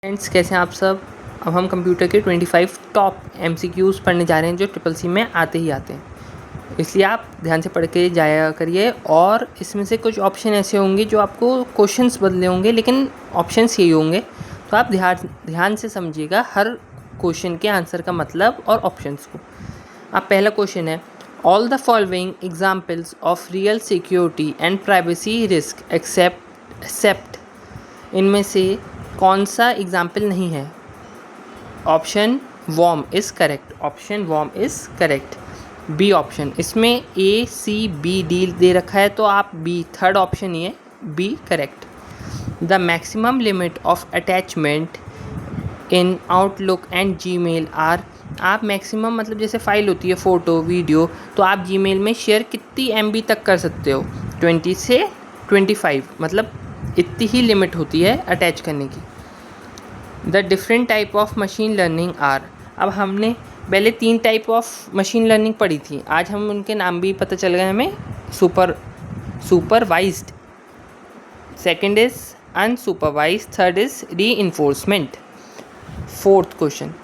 Friends, कैसे हैं आप सब। अब हम कंप्यूटर के 25 टॉप MCQs पढ़ने जा रहे हैं जो ट्रिपल सी में आते ही आते हैं, इसलिए आप ध्यान से पढ़ के जाया करिए। और इसमें से कुछ ऑप्शन ऐसे होंगे जो आपको क्वेश्चंस बदले होंगे लेकिन ऑप्शंस यही होंगे, तो आप ध्यान से समझिएगा हर क्वेश्चन के आंसर का मतलब और ऑप्शंस को। अब पहला क्वेश्चन है, all the following examples of real security and privacy risk except, इनमें से कौन सा एग्जाम्पल नहीं है। Option worm is correct, option worm is correct. B option, इसमें A C B D दे रखा है तो आप बी, थर्ड ऑप्शन ही है, B correct. The maximum limit of attachment in Outlook and Gmail are, आप मैक्सिमम मतलब जैसे फाइल होती है फ़ोटो वीडियो, तो आप जीमेल में शेयर कितनी MB तक कर सकते हो, 20 से 25, मतलब इतनी ही लिमिट होती है अटैच करने की। The different type of machine learning are, अब हमने पहले 3 टाइप ऑफ मशीन लर्निंग पढ़ी थी, आज हम उनके नाम भी पता चल गए हमें। Supervised, second is unsupervised, third is reinforcement. Fourth question,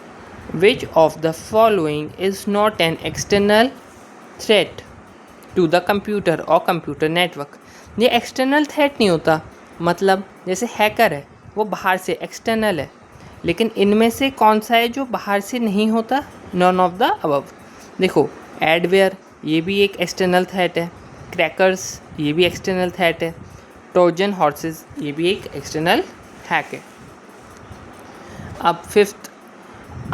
which of the following is not an external threat to the computer और कंप्यूटर नेटवर्क। ये एक्सटर्नल थ्रेट नहीं होता, मतलब जैसे हैकर है वो बाहर से एक्सटर्नल है, लेकिन इनमें से कौन सा है जो बाहर से नहीं होता। None of the above. देखो, एडवेयर ये भी एक एक्सटर्नल थ्रेट है, क्रैकर्स ये भी एक्सटर्नल थ्रेट है, ट्रोजन हॉर्सेस ये भी एक एक्सटर्नल हैक है। अब fifth,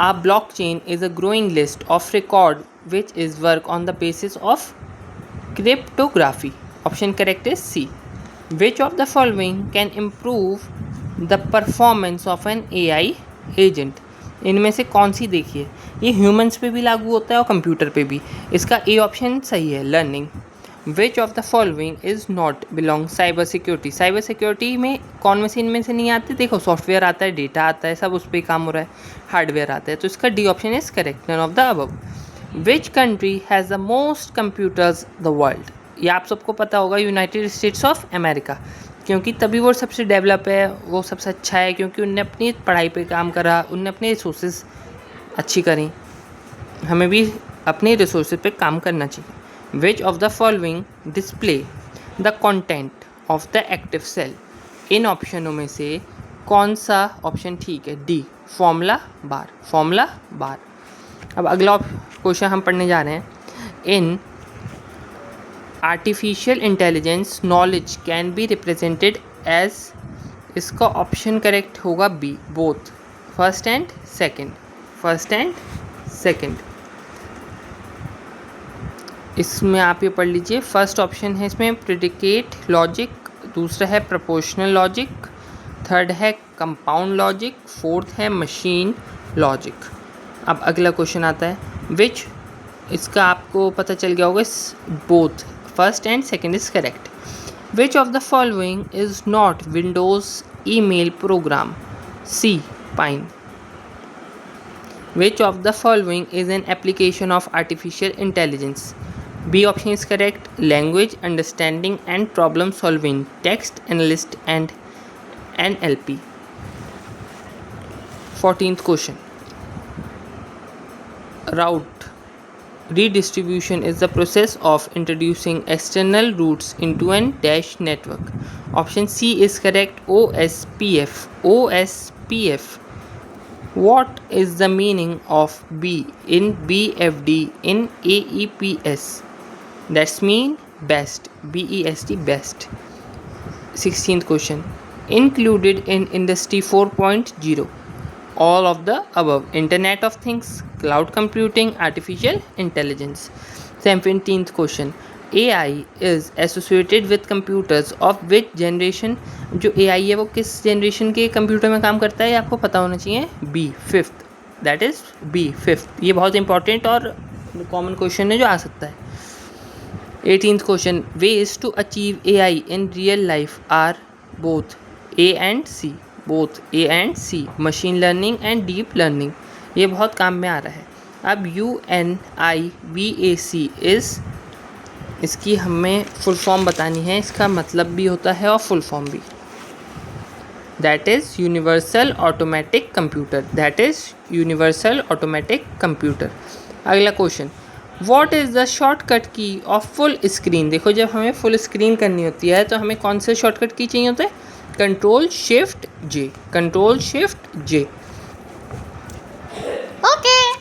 a blockchain is a growing list of record which is work on the basis of cryptography. Option correct is C. Which of the following can improve the performance of an AI agent? इनमें से कौन सी देखिए, ये humans पे भी लागू होता है और कंप्यूटर पे भी। इसका ए ऑप्शन सही है, learning. Which of the following is not belong cyber security, cyber security में कौन में से इनमें से नहीं आते। देखो, सॉफ्टवेयर आता है, डेटा आता है, सब उस पर काम हो रहा है, हार्डवेयर आता है, तो इसका D option is correct, none of the above. Which country has the most computers the world, ये आप सबको पता होगा, यूनाइटेड स्टेट्स ऑफ अमेरिका, क्योंकि तभी वो सबसे डेवलप है, वो सबसे अच्छा है, क्योंकि उनने अपनी पढ़ाई पे काम करा, उनने अपने रिसोर्सेज अच्छी करी। हमें भी अपने रिसोर्सेज पे काम करना चाहिए। Which of the following display the content of the active cell, इन ऑप्शनों में से कौन सा ऑप्शन ठीक है। D, formula bar, formula bar. अब अगला क्वेश्चन हम पढ़ने जा रहे हैं, in artificial intelligence knowledge can be represented as, इसका ऑप्शन करेक्ट होगा B, both, first and second, first and second. इसमें आप ये पढ़ लीजिए, फर्स्ट ऑप्शन है इसमें प्रेडिकेट लॉजिक, दूसरा है प्रोपोर्शनल लॉजिक, थर्ड है कंपाउंड लॉजिक, फोर्थ है मशीन लॉजिक। अब अगला क्वेश्चन आता है, विच, इसका आपको पता चल गया होगा, both, first and second is correct. Which of the following is not Windows email program. C, Pine. Which of the following is an application of artificial intelligence? B option is correct, language understanding and problem solving, text analyst and NLP. 14th question, route redistribution is the process of introducing external routes into an dash network. Option C is correct, OSPF, OSPF. What is the meaning of B in BFD in AEPS? That's mean best, BEST, best. 16th question, included in Industry 4.0, all of the above, Internet of Things, cloud computing, artificial intelligence. 17th question, AI is associated with computers of which generation? जो AI है वो किस generation के computer में काम करता है, ये आपको पता होना चाहिए। B, fifth, that is B, fifth. ये बहुत इंपॉर्टेंट और कॉमन क्वेश्चन है जो आ सकता है। 18th question, ways to achieve AI in real life are both A and C, both A and C, machine learning and deep learning, ये बहुत काम में आ रहा है। अब UNIVAC इज़, इसकी हमें फुल फॉर्म बतानी है, इसका मतलब भी होता है और फुल फॉर्म भी। That is universal automatic computer, that is universal automatic computer. अगला question, what is the shortcut key of full screen. देखो जब हमें फुल स्क्रीन करनी होती है तो हमें कौन से शॉर्टकट की चाहिए होता है, कंट्रोल शिफ्ट जे, कंट्रोल शिफ्ट जे। ओके।